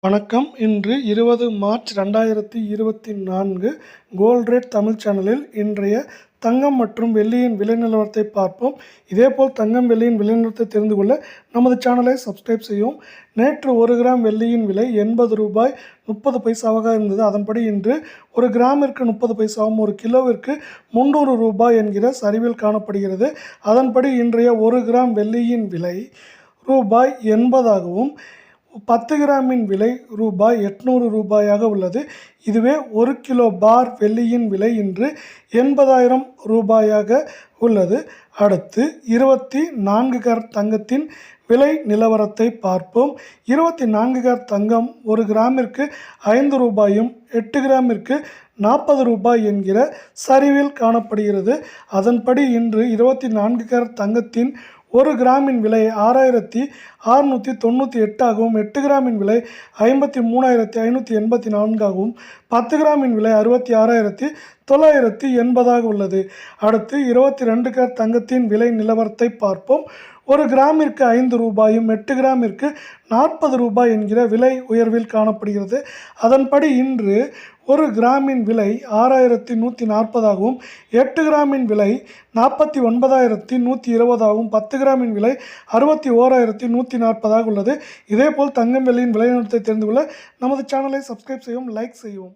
வணக்கம். இன்று 20 March 2024 gold rate Tamil சேனலில் இன்றைய தங்கம் மற்றும் வெள்ளியின் விலை நிலவரத்தை பார்ப்போம். இதேபோல் தங்கம் வெள்ளியின் விலை நிலவரத்தை தெரிந்து கொள்ள நமது சேனலை சப்ஸ்கிரைப் செய்யவும். நேற்று 1 கிராம் வெள்ளியின் விலை 80 ரூபாய் 30 பைசாவாக இருந்தது. அதன்படி இன்று 1 கிராமிற்கு 30 பைசாவும் 1 கிலோவிற்கு 300 ரூபாய் என்கிற சரிவில் காணப்படுகிறது. அதன்படி இன்றைய 1 கிராம் வெள்ளியின் விலை ரூபாய் 80ஆகவும் 10 கிராமின் விலை ரூபாய் 800 ரூபாயாக உள்ளது. இதுவே 1 கிலோ பார் வெள்ளியின் விலை இன்று 80,000 ரூபாயாக உள்ளது. அடுத்து 24 கேரட் தங்கத்தின் விலை நிலவரத்தை பார்ப்போம். 24 கேரட் தங்கம் 1 கிராமிற்கு 5 ரூபாயும் 8 கிராமிற்கு 40 ரூபாய் என்கிற சரிவில் காணப்படுகிறது. அதன்படி இன்று 24 கேரட் தங்கத்தின் 1 கிராமின் விலை 6,698 ஆகவும் 8 கிராமின் விலை 53,584 ஆகவும் 10 கிராமின் விலை 66,980 உள்ளது. அடுத்து 22 கேரட் தங்கத்தின் விலை நிலவரத்தை பார்ப்போம். 1 கிராமிற்கு 5 ரூபாயும் 8 கிராமிற்கு 40 ரூபாய் என்கிற விலை உயர்வில் காணப்படுகிறது. அதன்படி இன்று 1 கிராமின் விலை 6,140 ஆகவும் 8 கிராமின் விலை 49,120 ஆகவும் 10 கிராமின் விலை 61,140 உள்ளது. இதேபோல் தங்கம் வெள்ளியின் விலை நிலவரத்தை தெரிந்து கொள்ள நமது சேனலை சப்ஸ்கிரைப் செய்யவும், லைக் செய்யவும்.